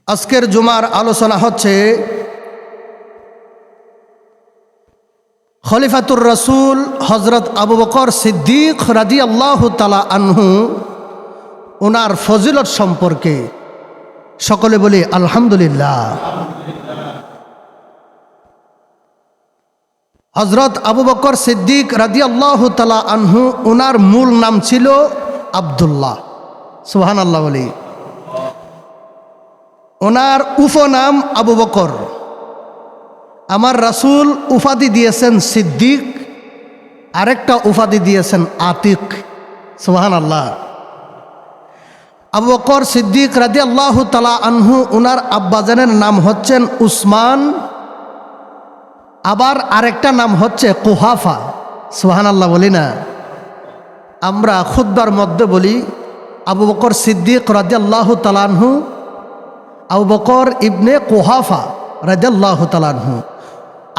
আজকের জুমার আলোচনা হচ্ছে খলিফাতুর রসুল হজরত আবু বকর সিদ্দিক রাদিয়াল্লাহু তাআলা আনহু ওনার ফজিলত সম্পর্কে সকলে বলি আলহামদুলিল্লাহ। হজরত আবু বকর সিদ্দিক রাদিয়াল্লাহু তাআলা আনহু ওনার মূল নাম ছিল আব্দুল্লাহ। সুবহানাল্লাহ বলি। ওনার উপনাম আবু বকর। আমার রাসূল উপাধি দিয়েছেন সিদ্দিক, আরেকটা উপাধি দিয়েছেন আতিক। সুবহানাল্লাহ। আবু বকর সিদ্দিক রাদিয়াল্লাহু তাআলা আনহু ওনার আব্বাজানের নাম হচ্ছেন উসমান, আবার আরেকটা নাম হচ্ছে কুহাফা। সুবহানাল্লাহ বলি না? আমরা খুতবার মধ্যে বলি আবু বকর সিদ্দিক রাদিয়াল্লাহু তাআলা আনহু আবু বকর ইবনে কুহাফা রাদিয়াল্লাহু তাআলা আনহু।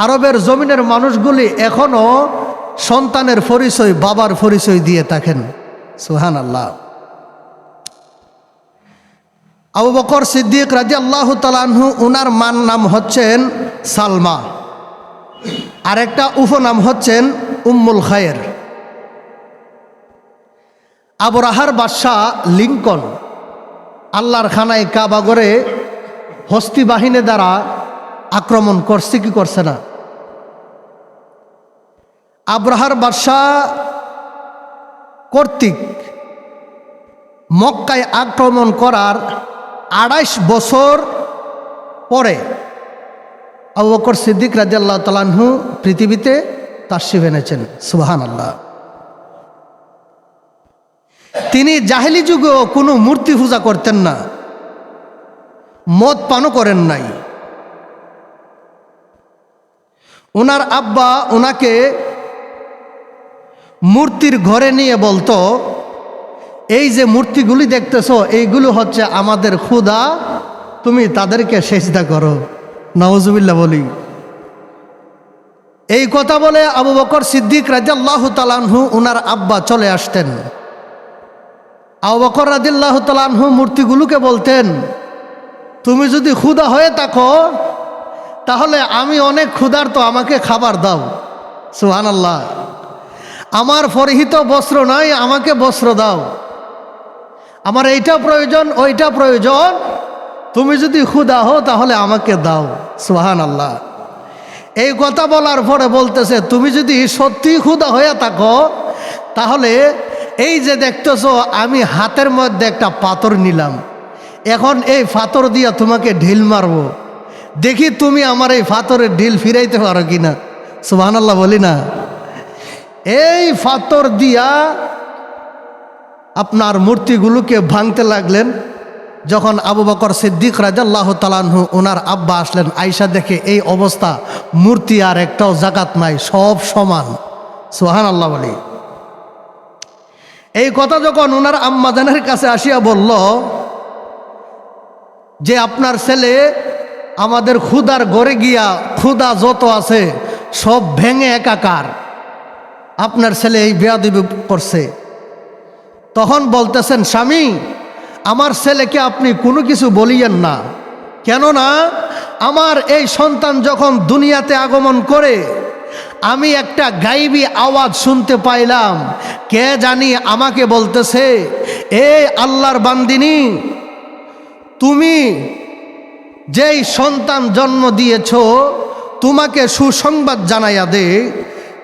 আরবের জমিনের মানুষগুলি এখনো সন্তানের পরিচয় বাবার পরিচয় দিয়ে থাকেন। সুবহানাল্লাহ। আবু বকর সিদ্দিক রাদিয়াল্লাহু তাআলা আনহু ওনার মান নাম হচ্ছেন সালমা, আরেকটা উপনাম হচ্ছেন উম্মুল খায়ের। আবরাহার বাদশাহ লিঙ্কন আল্লাহর খানায় কাবাগরে হস্তি বাহিনী দ্বারা আক্রমণ করছে কি করছে না? আবরাহার বাদশাহ কর্তৃক মক্কায় আক্রমণ করার ২৮ বছর পরে আবু বকর সিদ্দিক রাদিয়াল্লাহু তাআলা আনহু পৃথিবীতে তাশরিফ এনেছেন। সুবহানাল্লাহ। তিনি জাহেলি যুগেও কোনো মূর্তি পূজা করতেন না, মদ পানও করেন নাই। ওনার আব্বা ওনাকে মূর্তির ঘরে নিয়ে বলতো, এই যে মূর্তিগুলি দেখতেছ এইগুলো হচ্ছে আমাদের খোদা, তুমি তাদেরকে সেজদা করো। নাউজুবিল্লাহ বলি। এই কথা বলে আবু বকর সিদ্দিক রাদিয়াল্লাহু তাআলা আনহু ওনার আব্বা চলে আসতেন। আবু বকর রাদিয়াল্লাহু তাআলা আনহু মূর্তিগুলোকে বলতেন, তুমি যদি ক্ষুধা হয়ে থাকো তাহলে আমি অনেক ক্ষুধার্ত, আমাকে খাবার দাও। সুবহানাল্লাহ। আমার পরিহিত বস্ত্র নাই, আমাকে বস্ত্র দাও। আমার এইটা প্রয়োজন ওইটা প্রয়োজন, তুমি যদি ক্ষুধা হও তাহলে আমাকে দাও। সুবহানাল্লাহ। এই কথা বলার পরে বলতেছে, তুমি যদি সত্যি ক্ষুধা হয়ে থাকো তাহলে এই যে দেখতেছো আমি হাতের মধ্যে একটা পাথর নিলাম, এখন এই পাথর দিয়া তোমাকে ঢিল মারবো, দেখি তুমি আমার এই পাথরের ঢিল ফিরাইতে পারো কিনা। সুবহানাল্লাহ বলি না? এই পাথর দিয়া আপনার মূর্তিগুলোকে ভাঙতে লাগলেন। যখন আবু বকর সিদ্দিক রাদিয়াল্লাহু তাআলা আনহু ওনার আব্বা আসলেন, আয়েশা দেখে এই অবস্থা, মূর্তি আর একটাও জাকাত নাই, সব সমান। সুবহানাল্লাহ বলি। এই কথা যখন ওনার আম্মাজানের কাছে আসিয়া বলল যে আপনার ছেলে আমাদের ক্ষুধার ঘরে গিয়া ক্ষুধা যত আছে সব ভেঙে একাকার, আপনার ছেলে এই বেয়াদবি করছে, তখন বলতেছেন, স্বামী আমার ছেলেকে আপনি কোনো কিছু বলিয়েন না, কেননা আমার এই সন্তান যখন দুনিয়াতে আগমন করে আমি একটা গাইবী আওয়াজ শুনতে পাইলাম, কে জানি আমাকে বলতেছে, এ আল্লাহর বান্দিনী, তুমি যেই সন্তান জন্ম দিয়েছ তোমাকে সুসংবাদ জানাইয়া দে,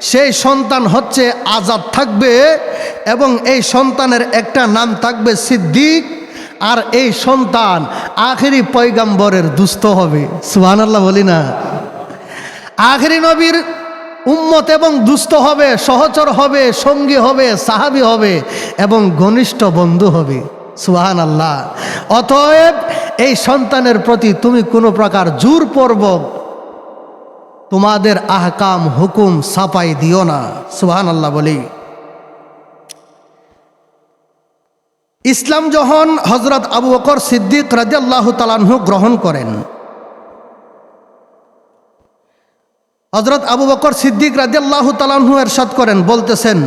সেই সন্তান হচ্ছে আজাদ থাকবে এবং এই সন্তানের একটা নাম থাকবে সিদ্দিক, আর এই সন্তান আখেরি পয়গাম্বরের দুস্থ হবে। সুবহানাল্লাহ বলি না? আখেরি নবীর উম্মত এবং দুস্থ হবে, সহচর হবে, সঙ্গী হবে, সাহাবী হবে এবং ঘনিষ্ঠ বন্ধু হবে। সুবহানাল্লাহ। অতএব এই সন্তানের প্রতি তুমি কোনো প্রকার জোরপূর্বক তোমাদের আহকাম হুকুম ছাপাই দিও না। সুবহানাল্লাহ বলি। ইসলাম যখন হজরত আবু বকর সিদ্দিক রাদিয়াল্লাহু তাআলা আনহু গ্রহণ করেন, হজরত আবু বকর সিদ্দিক রাদিয়াল্লাহু তাআলা আনহু ইরশাদ করেন, বলতেছেন,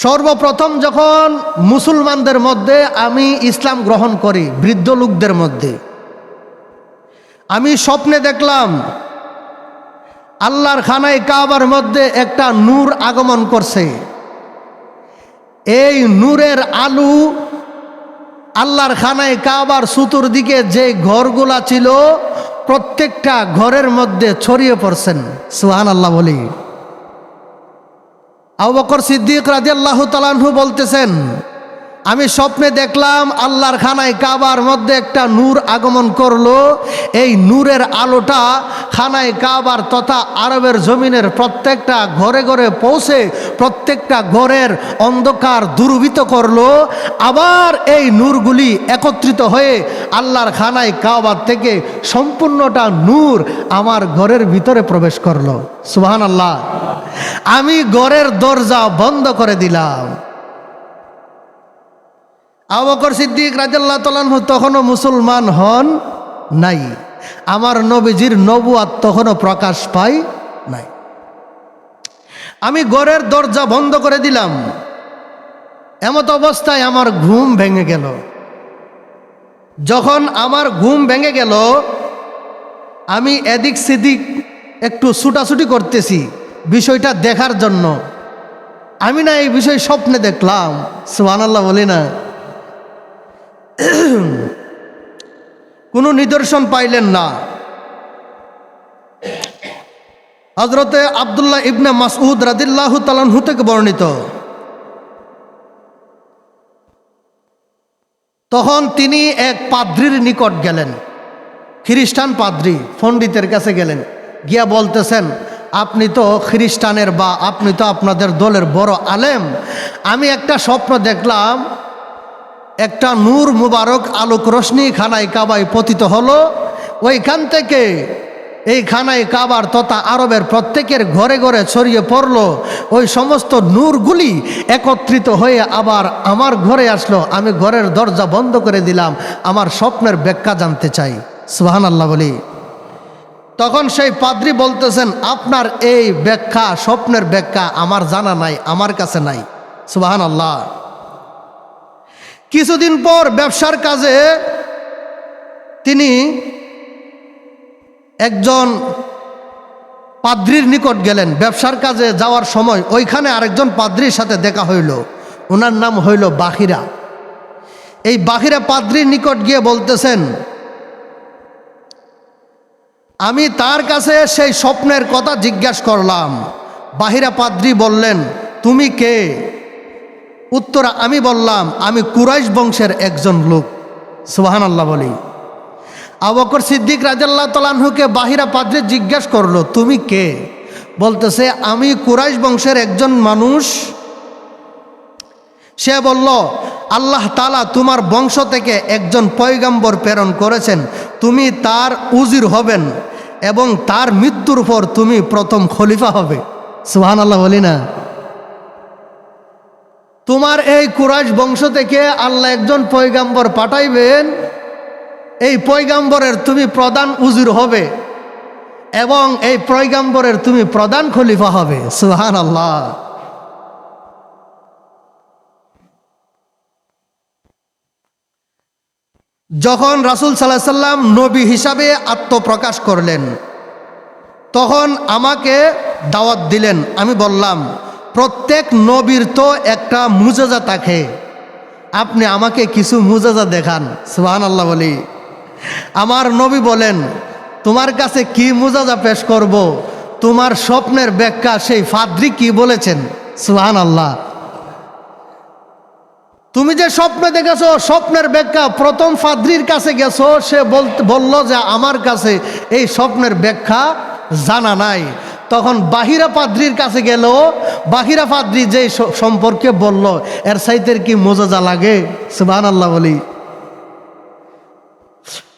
সর্বপ্রথম যখন মুসলমানদের মধ্যে আমি ইসলাম গ্রহণ করি, বৃদ্ধ লোকদের মধ্যে আমি স্বপ্নে দেখলাম আল্লাহর খানায় কাবার মধ্যে একটা নূর আগমন করছে। এই নূরের আলো আল্লাহর খানায় কাবার চতুর্দিকে যে ঘরগুলা ছিল প্রত্যেকটা ঘরের মধ্যে ছড়িয়ে পড়ছেন। সুবহানাল্লাহ বলি। আবু বকর সিদ্দিক রাদিয়াল্লাহু তাআলা আনহু বলতেছেন, আমি স্বপ্নে দেখলাম আল্লাহর খানায় কাবার মধ্যে একটা নূর আগমন করলো। এই নূরের আলোটা খানায় কাবার তথা আরবের জমিনের প্রত্যেকটা ঘরে ঘরে পৌঁছে প্রত্যেকটা ঘরের অন্ধকার দূরীভূত করলো। আবার এই নূরগুলি একত্রিত হয়ে আল্লাহর খানায় কাবার থেকে সম্পূর্ণটা নূর আমার ঘরের ভিতরে প্রবেশ করলো। সুবহানাল্লাহ। আমি ঘরের দরজা বন্ধ করে দিলাম। আবু বকর সিদ্দিক রাদিয়াল্লাহু তাআলা আনহু তখনও মুসলমান হন নাই। আমার নবীজির নবুয়াত তখনও প্রকাশ পায় নাই। আমি ঘরের দরজা বন্ধ করে দিলাম। এমত অবস্থায় আমার ঘুম ভেঙে গেল। যখন আমার ঘুম ভেঙে গেল, আমি এদিক সেদিক একটু ছুটাছুটি করতেছি বিষয়টা দেখার জন্য। আমি না এই বিষয় স্বপ্নে দেখলাম। সুবহানাল্লাহ বলি না। কোনো নিদর্শন পাইলেন না। হযরতে আব্দুল্লাহ ইবনে মাসউদ রাদিয়াল্লাহু তাআলা আনহু থেকে বর্ণিত, তখন তিনি এক পাদ্রীর নিকট গেলেন, খ্রিস্টান পাদ্রী, পণ্ডিতের কাছে গেলেন। গিয়া বলতেছেন, আপনি তো খ্রিস্টানের বা আপনি তো আপনাদের দলের বড় আলেম, আমি একটা স্বপ্ন দেখলাম একটা নূর মুবারক আলোক রশ্মি খানায় কাবায় পতিত হলো। ওইখান থেকে এই খানায় কাবার তথা আরবের প্রত্যেকের ঘরে ঘরে ছড়িয়ে পড়লো। ওই সমস্ত নূরগুলি একত্রিত হয়ে আবার আমার ঘরে আসলো। আমি ঘরের দরজা বন্ধ করে দিলাম। আমার স্বপ্নের ব্যাখ্যা জানতে চাই। সুবহানাল্লাহ বলি। তখন সেই পাদ্রী বলতেছেন, আপনার এই ব্যাখ্যা, স্বপ্নের ব্যাখ্যা আমার জানা নাই, আমার কাছে নাই। সুবহানাল্লাহ। কিছুদিন পর ব্যবসার কাজে তিনি একজন পাদ্রীর নিকট গেলেন। ব্যবসার কাজে যাওয়ার সময় ওইখানে আরেকজন পাদ্রীর সাথে দেখা হইল। ওনার নাম হইল বাহিরা। এই বাহিরা পাদ্রীর নিকট গিয়ে বলতেছেন, আমি তার কাছে সেই স্বপ্নের কথা জিজ্ঞাসা করলাম। বাহিরা পাদ্রী বললেন, তুমি কে? উত্তর আমি বললাম, আমি কুরাইশ বংশের একজন লোক। সুবহানাল্লাহ বলি। আবু বকর সিদ্দিক রাদিয়াল্লাহু তাআলা আনহুকে বাহিরা পাদ্রী জিজ্ঞাসা করলো, তুমি কে? বলতেছে, আমি কুরাইশ বংশের একজন মানুষ। সে বলল, আল্লাহ তাআলা তোমার বংশ থেকে একজন পয়গম্বর প্রেরণ করেছেন, তুমি তার উজির হবেন এবং তার মৃত্যুর পর তুমি প্রথম খলিফা হবে। সুবহানাল্লাহ বলি না। তোমার এই কুরাইশ বংশ থেকে আল্লাহ একজন পয়গম্বর পাঠাইবেন, এই পয়গম্বরের তুমি প্রধান উজির হবে এবং এই পয়গম্বরের তুমি প্রধান খলিফা হবে। সুবহানাল্লাহ। যখন রাসূল সাল্লাল্লাহু আলাইহি সাল্লাম নবী হিসাবে আত্মপ্রকাশ করলেন, তখন আমাকে দাওয়াত দিলেন। আমি বললাম, প্রত্যেক নবীর তো একটা মুজিজা থাকে, আপনি আমাকে কিছু মুজিজা দেখান। সুবহানাল্লাহ বলি। আমার নবী বলেন, তোমার কাছে কি মুজিজা পেশ করব? তোমার স্বপ্নের ব্যাখ্যা সেই পাদ্রী কি বলেছেন। সুবহানাল্লাহ। তুমি যে স্বপ্ন দেখেছো, স্বপ্নের ব্যাখ্যা প্রথম পাদ্রীর কাছে গেছো, সে বলল যে আমার কাছে এই স্বপ্নের ব্যাখ্যা জানা নাই। তখন বাহিরা পাদ্রীর কাছে গেল, বাহিরা পাদ্রী যে সম্পর্কে বলল, এর সাইতের কি মুজিজা লাগে। সুবহানাল্লাহ বলি।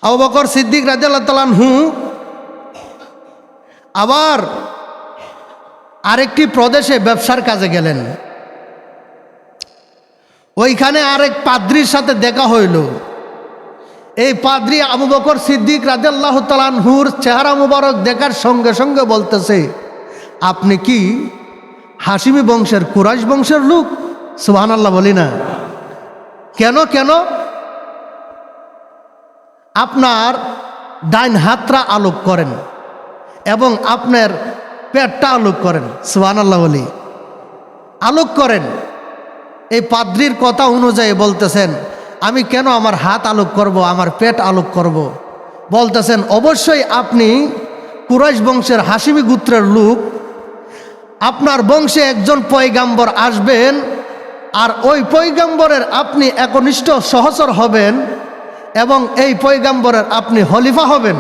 আবু বকর সিদ্দিক রাদিয়াল্লাহু তাআলা আনহু আবার আরেকটি প্রদেশে ব্যবসার কাজে গেলেন। ওইখানে আরেক পাদ্রীর সাথে দেখা হইল। এই পাদ্রী আবু বকর সিদ্দিক রাদিয়াল্লাহু তাআলা আনহুর চেহারা মুবারক দেখার সঙ্গে সঙ্গে বলতেছে, আপনি কি হাশিমি বংশের, কুরাইশ বংশের লোক? সুবহানাল্লাহ বলি না? কেন কেন? আপনার ডাইন হাতটা আলোক করেন এবং আপনার পেটটা আলোক করেন। সুবহানাল্লাহ বলি, আলোক করেন। এই পাদ্রির কথা অনুযায়ী বলতেছেন, আমি কেন আমার হাত আলোক করব, আমার পেট আলোক করব? বলতেছেন অবশ্যই আপনি কুরাইশ বংশের হাশিমি গোত্রের লোক, আপনার বংশে একজন পয়গাম্বর আসবেন, আর ওই পয়গাম্বরের আপনি একনিষ্ঠ সহচর হবেন এবং এই পয়গাম্বরের আপনি খলিফা হবেন।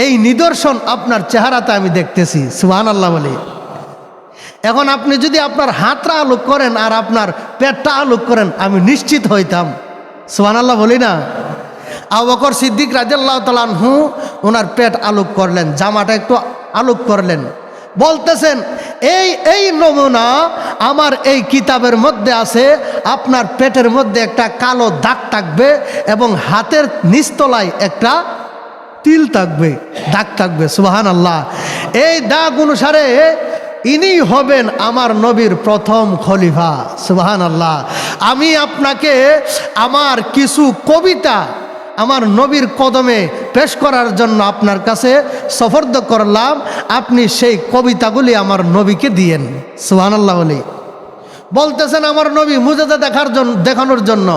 এই নিদর্শন আপনার চেহারাতে আমি দেখতেছি। সুবহানাল্লাহ বলি। এখন আপনি যদি আপনার হাতটা আলোক করেন আর আপনার পেটটা আলোক করেন, আমি নিশ্চিত হইতাম। সুবহানাল্লাহ বলি না? আবু বকর সিদ্দিক রাদিয়াল্লাহু তাআলা আনহু ওনার পেট আলোক করলেন, জামাটা একটু আলোক করলেন। বলতেছেন এই নমুনা আমার এই কিতাবের মধ্যে আছে। আপনার পেটের মধ্যে একটা কালো দাগ থাকবে এবং হাতের নিচতলায় একটা তিল থাকবে, দাগ থাকবে। সুবহানাল্লাহ। এই দাগ অনুসারে ইনি হবেন আমার নবীর প্রথম খলিফা। সুবহানাল্লাহ। আমি আপনাকে আমার কিছু কবিতা আমার নবীর কদমে পেশ করার জন্য আপনার কাছে সফর্দ করলাম, আপনি সেই কবিতাগুলি আমার নবীকে দিয়েন। সুবহানাল্লাহ বলি। বলতেছেন আমার নবী মুজিজা দেখানোর জন্য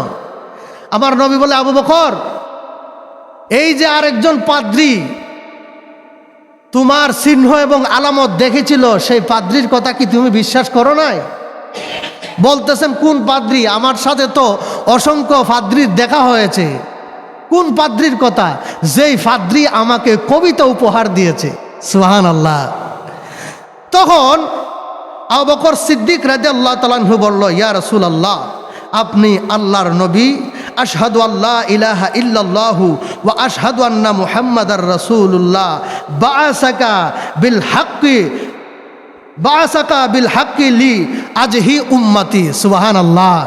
আমার নবী বলে, আবু বকর, এই যে আরেকজন পাদ্রী তোমার চিহ্ন এবং আলামত দেখেছিল, সেই পাদ্রীর কথা কি তুমি বিশ্বাস করো নাই? বলতেছেন কোন পাদ্রী? আমার সাথে তো অসংখ্য পাদ্রীর দেখা হয়েছে। কোন পাদ্রীর কথা? যেই পাদ্রী আমাকে কবিতা উপহার দিয়েছে। সুবহানাল্লাহ। তখন আবু বকর সিদ্দিক রাদিয়াল্লাহু তাআলা আনহু বলল, ইয়া রাসূলুল্লাহ, আপনি আল্লাহর নবী। আশহাদু আল্লা ইলাহা ইল্লাল্লাহু ওয়া আশহাদু আন্না মুহাম্মাদার রাসূলুল্লাহ বাআসাকা বিল হাক্কি লি আজহি উম্মতি। সুবহানাল্লাহ।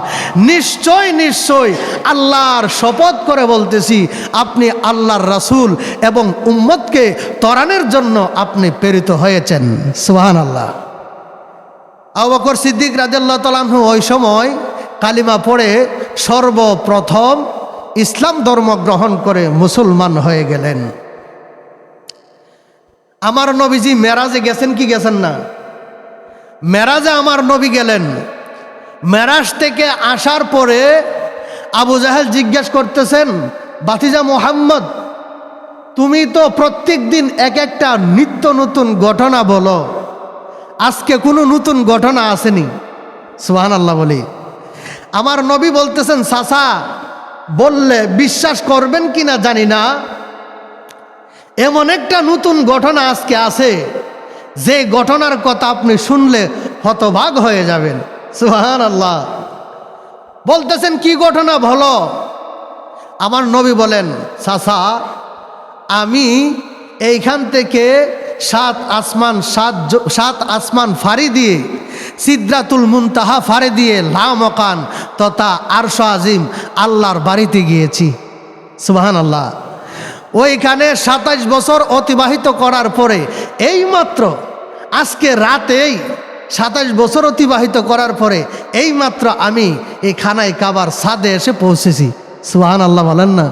নিশ্চয় নিশ্চয় আল্লাহর শপথ করে বলতেছি, আপনি আল্লাহর রাসূল এবং উম্মতকে ত্বরানোর জন্য আপনি প্রেরিত হয়েছেন। সুবহানাল্লাহ। আবু বকর সিদ্দিক রাদিয়াল্লাহু তাআলা আনহু ওই সময় কালিমা পড়ে সর্বপ্রথম ইসলাম ধর্ম গ্রহণ করে মুসলমান হয়ে গেলেন। আমার নবীজি মেরাজে গেছেন কি গেছেন না? মেরাজে আমার নবী গেলেন। মেরাজ থেকে আসার পরে আবু জাহেল জিজ্ঞেস করতেছেন, বাতিজা মুহাম্মদ, তুমি তো প্রত্যেক দিন এক একটা নিত্য নতুন ঘটনা বলো, আজকে কোনো নতুন ঘটনা আসেনি? সুবহানাল্লাহ বলি। আমার নবী বলতেছেন, চাচা, বললে বিশ্বাস করবেন কিনা জানি না, এমন একটা নতুন ঘটনা আজকে আছে যে ঘটনার কথা আপনি শুনলে হতবাক হয়ে যাবেন। সুবহানাল্লাহ। বলতেছেন কি ঘটনা বলো? আমার নবী বলেন, চাচা, আমি এইখান থেকে সাত আসমান ফাড়ি দিয়ে সিদরাতুল মুনতাহা ফাড়ি দিয়ে লামকান তথা আরশ আজিম আল্লাহর বাড়িতে গিয়েছি। সুবহানাল্লাহ। ওইখানে 27 বছর অতিবাহিত করার পরে এইমাত্র আজকে রাতেই 27 বছর অতিবাহিত করার পরে এইমাত্র আমি এই খানায় কাবার ছাদে এসে পৌঁছেছি। সুবহানাল্লাহ বলেন না?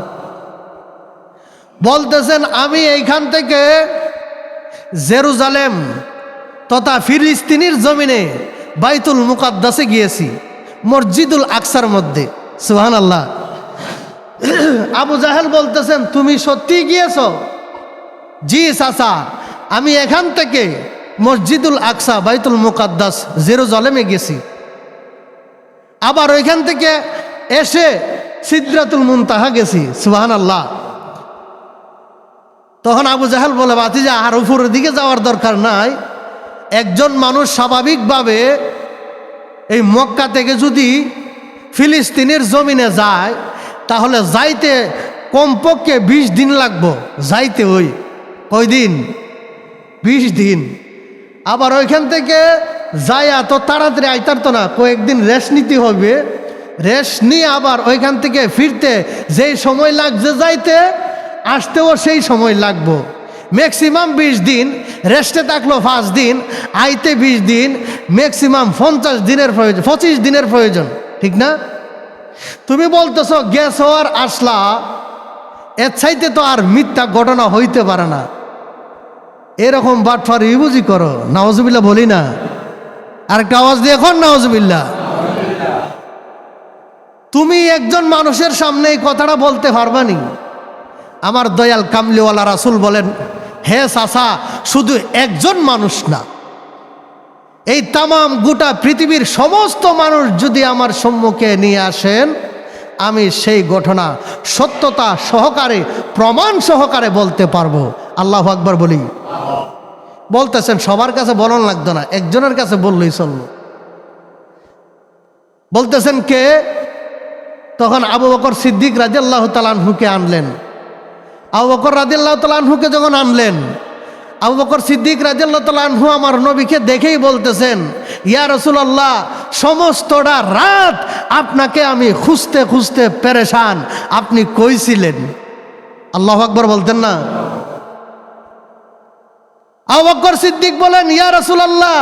বলতেছেন আমি এইখান থেকে জেরুজালেম তথা ফিলিস্তিনের জমিনে বাইতুল মুকাদ্দাসে গিয়েছি, মসজিদুল আকসার মধ্যে। সুবহানাল্লাহ। আবু জাহেল বলতেছেন, তুমি সত্যি গিয়েছো? জি চাচা, আমি এখান থেকে মসজিদুল আকসা বাইতুল মুকাদ্দাস জেরুজালেমে গেছি, আবার ওইখান থেকে এসে সিদরাতুল মুনতাহা গেছি। সুবহানাল্লাহ। তখন আবু জাহেল বলে, বাতিজা, আর উপরের দিকে যাওয়ার দরকার নাই। একজন মানুষ স্বাভাবিকভাবে এই মক্কা থেকে যদি ফিলিস্তিনের জমিনে যায় তাহলে যাইতে কমপক্ষে 20 দিন লাগবো। যাইতে ওই কয়দিন? 20 দিন। আবার ওইখান থেকে যাইয়া তো তাড়াতাড়ি আইতার তো না, কয়েকদিন রেস্ট নিতে হবে। রেস্ট নিয়ে আবার ওইখান থেকে ফিরতে যেই সময় লাগছে যাইতে, আসতেও সেই সময় লাগবো। ম্যাক্সিমাম 20 দিন। রেস্টে থাকলো 5 দিন, আইতে 20 দিন, ম্যাক্সিমাম 50 দিনের প্রয়োজন, 25 দিনের প্রয়োজন, ঠিক না? তুমি বলতেছো গ্যাস হওয়ার আসলা, এর চাইতে তো আর মিথ্যা ঘটনা হইতে পারে না। এরকম বাটফার ইবুজি করো, নাউজুবিল্লাহ বলি না? আরেকটা আওয়াজ দিয়ে এখন নাউজুবিল্লাহ। তুমি একজন মানুষের সামনে এই কথাটা বলতে পারবানি? আমার দয়াল কামলিওয়ালা রাসূল বলেন, হে চাচা, শুধু একজন মানুষ না, এই তামাম গোটা পৃথিবীর সমস্ত মানুষ যদি আমার সম্মুখে নিয়ে আসেন, আমি সেই ঘটনা সত্যতা সহকারে, প্রমাণ সহকারে বলতে পারবো। আল্লাহু আকবার বলি। বলতেছেন সবার কাছে বলন লাগতো না, একজনের কাছে বললেই চললো। বলতেছেন কে? তখন আবু বকর সিদ্দিক রাদিয়াল্লাহু তাআলা আনহুকে আনলেন। আবু বকর রাদিয়াল্লাহু তাআলা আনহুকে যখন আনলেন, আবু বকর সিদ্দিক রাদিয়াল্লাহু তাআলা আনহু আমার নবীকে দেখেই বলতেছেন, ইয়া রাসূলুল্লাহ, সমস্তটা রাত আপনাকে আমি খুঁজতে খুঁজতে পেরেশান, আপনি কই ছিলেন? আল্লাহু আকবার বলতেন না? আবু বকর সিদ্দিক বলেন, ইয়া রাসূলুল্লাহ,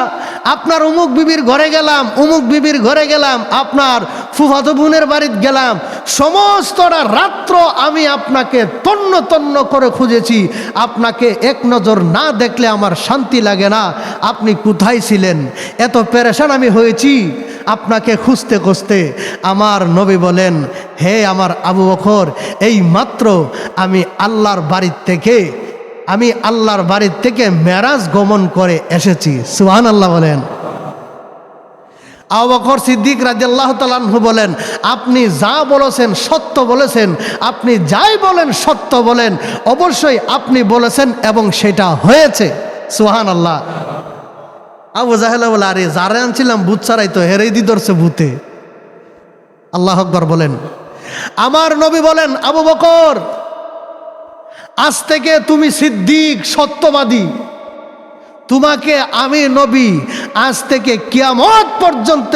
আপনার অমুক বিবির ঘরে গেলাম, অমুক বিবির ঘরে গেলাম, আপনার ফুফাতো বোনের বাড়িতে গেলাম, সমস্তটা রাত্র আমি আপনাকে তন্ন তন্ন করে খুঁজেছি, আপনাকে এক নজর না দেখলে আমার শান্তি লাগে না, আপনি কোথায় ছিলেন? এত পেরেশান আমি হয়েছি আপনাকে খুঁজতে খুঁজতে। আমার নবী বলেন, হে আমার আবু বকর, এই মাত্র আমি আল্লাহর বাড়ির থেকে মেরাজ গমন করে এসেছি। সুবহানাল্লাহ বলেন। আবু বকর সিদ্দিক রাদিয়াল্লাহু তাআলা আনহু বলেন, আপনি যা বলেছেন সত্য বলেছেন, আপনি যাই বলেন সত্য বলেন, অবশ্যই আপনি বলেছেন এবং সেটা হয়েছে। সুবহানাল্লাহ। আবু জাহেল বলে, আরে যারে আনছিলাম ভূত ছাড়াই তো হেরেই দি ধরছে ভূতে। আল্লাহু আকবার বলেন। আমার নবী বলেন, আবু বকর, আজ থেকে তুমি সিদ্দিক, সত্যবাদী, তোমাকে আমি নবী আজ থেকে কিয়ামত পর্যন্ত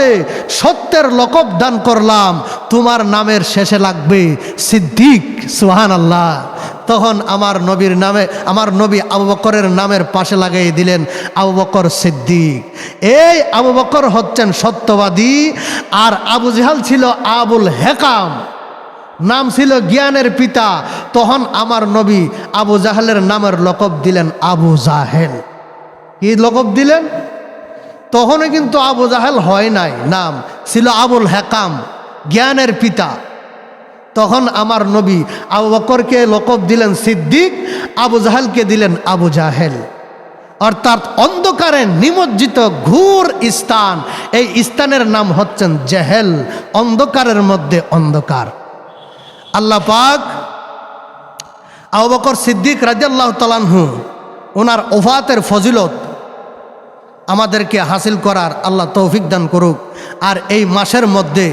সত্যের লকব দান করলাম, তোমার নামের শেষে লাগবে সিদ্দিক। সুবহানাল্লাহ। তখন আমার নবী আবু বকরের নামের পাশে লাগিয়ে দিলেন আবু বকর সিদ্দিক। এই আবু বকর হচ্ছেন সত্যবাদী, আর আবু জাহেল ছিল আবুল হেকাম, নাম ছিল জ্ঞানের পিতা। তখন আমার নবী আবু জাহেলের নামের লকব দিলেন আবু জাহেল। কি লকব দিলেন? তখনও কিন্তু আবু জাহেল হয় নাই, নাম ছিল আবুল হেকাম, জ্ঞানের পিতা। তখন আমার নবী আবু বকরকে লকব দিলেন সিদ্দিক, আবু জাহেলকে দিলেন আবু জাহেল। অর্থাৎ অন্ধকারে নিমজ্জিত ঘোর স্থান, এই স্থানের নাম হচ্ছেন জেহেল, অন্ধকারের মধ্যে অন্ধকার। আল্লাহ পাক আবু বকর সিদ্দিক রাদিয়াল্লাহু তাআলা আনহু ওনার ওফাতের ফজিলত আমাদেরকে হাসিল করার আল্লাহ তৌফিক দান করুক। আর এই মাসের মধ্যে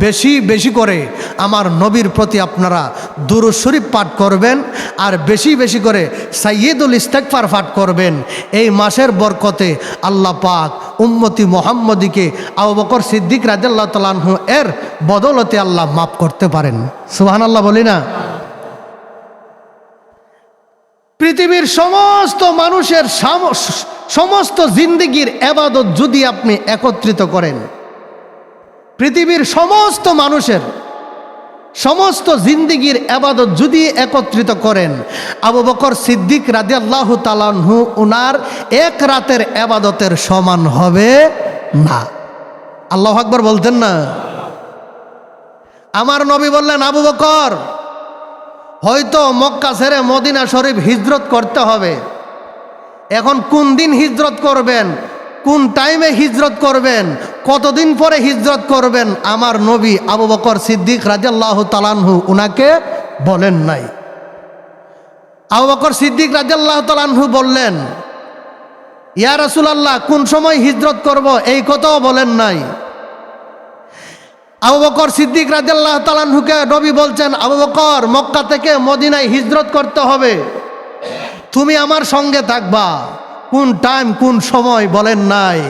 বেশি বেশি করে আমার নবীর প্রতি আপনারা দুরূদ শরীফ পাঠ করবেন, আর বেশি বেশি করে সাইয়্যিদুল ইস্তেগফার পাঠ করবেন। এই মাসের বরকতে আল্লাহ পাক উম্মতি মুহাম্মদীকে আবু বকর সিদ্দিক রাদিয়াল্লাহু তাআলা আনহু এর বদৌলতে আল্লাহ মাফ করতে পারেন। সুবহানাল্লাহ বলি না? পৃথিবীর সমস্ত মানুষের সমস্ত জিন্দেগির ইবাদত যদি আপনি একত্রিত করেন, পৃথিবীর সমস্ত মানুষের সমস্ত জিন্দেগির ইবাদত যদি একত্রিত করেন, আবু বকর সিদ্দিক রাদিয়াল্লাহু তাআলা আনহু উনার এক রাতের ইবাদতের সমান হবে না। আল্লাহু আকবার বলতেন না? আমার নবী বললেন, আবু বকর, হয়তো মক্কা ছেড়ে মদিনা শরীফ হিজরত করতে হবে, এখন কোন দিন হিজরত করবেন, কোন টাইমে হিজরত করবেন, কতদিন পরে হিজরত করবেন, আমার নবী আবু বকর সিদ্দিক রাদিয়াল্লাহু তাআলা আনহু উনাকে বলেন নাই। আবু বকর সিদ্দিক রাদিয়াল্লাহু তাআলা আনহু বললেন, ইয়া রাসূলুল্লাহ, কোন সময় হিজরত করব এই কথাও বলেন নাই। আবু বকর সিদ্দিক রাদিয়াল্লাহু তাআলা আনহুকে নবী বলছেন, আবু বকর, মক্কা থেকে মদিনায় হিজরত করতে হবে, তুমি আমার সঙ্গে থাকবা। কোন টাইম কোন সময় বলেন নাই।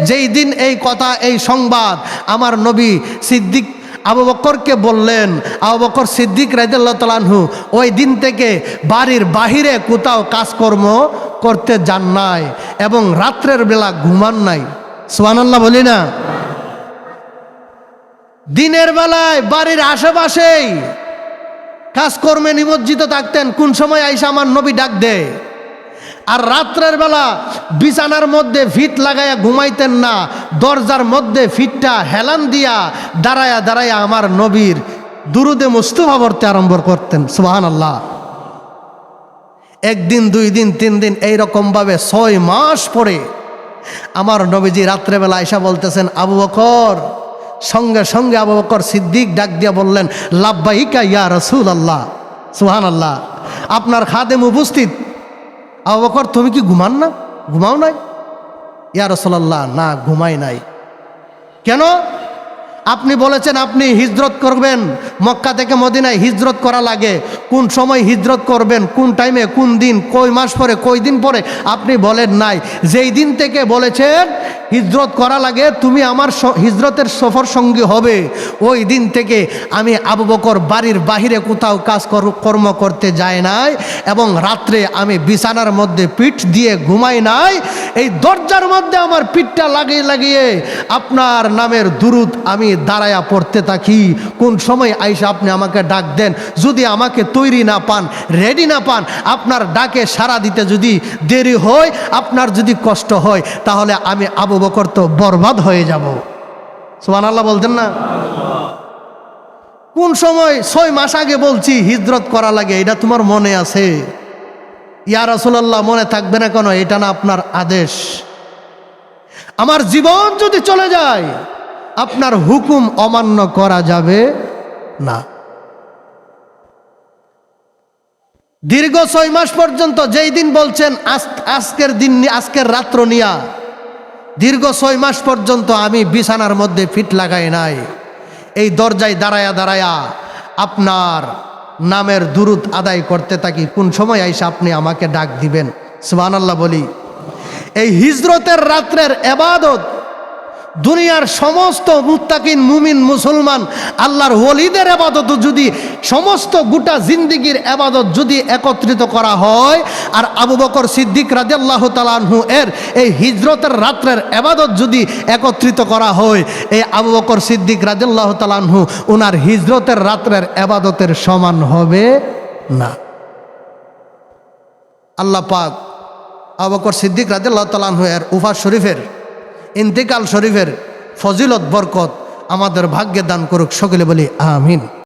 যেই দিন এই কথা, এই সংবাদ আমার নবী সিদ্দিক আবু বকরকে বললেন, আবু বকর সিদ্দিক রাদিয়াল্লাহু তাআলা আনহু ওই দিন থেকে বাড়ির বাহিরে কোথাও কাজকর্ম করতে যান নাই এবং রাত্রের বেলা ঘুমান নাই। সুবহানাল্লাহ বলি না? দিনের বেলায় বাড়ির আশেপাশেই কাজকর্মে নিমজ্জিত থাকতেন। কোন সময় আইসা আমার নবী ডাক দেয়। আর রাত্রের বেলা বিছানার মধ্যে ফিট লাগাইয়া ঘুমাইতেন না, দরজার মধ্যে ফিটটা হেলান দিয়া দাঁড়ায়া দাঁড়ায়া আমার নবীর দুরুদে মুস্তাফা পড়তে আরম্ভ করতেন। সুবহানাল্লাহ। একদিন, 2 দিন, 3 দিন এইরকমভাবে 6 মাস পরে আমার নবীজি রাত্রেবেলা আয়সা বলতেছেন, আবু বকর। সঙ্গে সঙ্গে আবু বকর সিদ্দিক ডাক দিয়া বললেন, লাব্বাইকা ইয়া রাসূলুল্লাহ। সুবহানাল্লাহ। আপনার খাদেম উপস্থিত। আবু বকর, তুমি কি ঘুমাও নাই? ইয়া রাসূলুল্লাহ, না ঘুমাই নাই। কেন? আপনি বলেছেন আপনি হিজরত করবেন, মক্কা থেকে মদিনায় হিজরত করা লাগে। কোন সময় হিজরত করবেন, কোন টাইমে, কোন দিন, কয় মাস পরে, কয় দিন পরে আপনি বলেন নাই। যেই দিন থেকে বলেছেন হিজরত করা লাগে, তুমি আমার হিজরতের সফর সঙ্গী হবে, ওই দিন থেকে আমি আবু বকর বাড়ির বাহিরে কোথাও কর্ম করতে যায় নাই এবং রাত্রে আমি বিছানার মধ্যে পিঠ দিয়ে ঘুমাই নাই। এই দরজার মধ্যে আমার পিঠটা লাগিয়ে লাগিয়ে আপনার নামের দুরুদ আমি দাঁড়ায়া পড়তে থাকি। কোন সময় আইসা আপনি আমাকে ডাক দেন, যদি আমাকে তৈরি না পান, রেডি না পান, আপনার ডাকে সাড়া দিতে যদি দেরি হয়, আপনার যদি কষ্ট হয়, তাহলে আমি আবু বকর তো বরবাদ হয়ে যাব। সুবহানাল্লাহ বলতেন না? কোন সময় 6 মাস আগে বলছি হিজরত করা লাগে, এটা তোমার মনে আছে? ইয়া রাসূলুল্লাহ, মনে থাকবে না কেন? এটা না আপনার আদেশ। আমার জীবন যদি চলে যায়, আপনার হুকুম অমান্য করা যাবে না। দীর্ঘ 6 মাস পর্যন্ত, যেই দিন বলছেন আজকের দিন, আজকের রাত্র নিয়া, দীর্ঘ 6 মাস পর্যন্ত আমি বিছানার মধ্যে ফিট লাগাই নাই। এই দরজায় দাঁড়ায়া দাঁড়ায়া আপনার নামের দুরুদ আদায় করতে থাকি। কোন সময় আইসা আপনি আমাকে ডাক দিবেন? সুবহানাল্লাহ বলি। এই হিজরতের রাত্রের ইবাদত দুনিয়ার সমস্ত মুত্তাকিন মুমিন মুসলমান আল্লাহর ওলিদের ইবাদত যদি সমস্ত গোটা জিন্দেগীর ইবাদত যদি একত্রিত করা হয়, আর আবু বকর সিদ্দিক রাদিয়াল্লাহু তাআলা আনহু এর এই হিজরতের রাত্রের ইবাদত যদি একত্রিত করা হয়, এই আবু বকর সিদ্দিক রাদিয়াল্লাহু তাআলা আনহু ওনার হিজরতের রাত্রের ইবাদতের সমান হবে না। আল্লাহ পাক আবু বকর সিদ্দিক রাদিয়াল্লাহু তাআলা আনহু এর উফাস শরীফের, ইন্তেকাল শরীফের ফজিলত বরকত আমাদের ভাগ্যে দান করুক। সকলে বলি আমিন।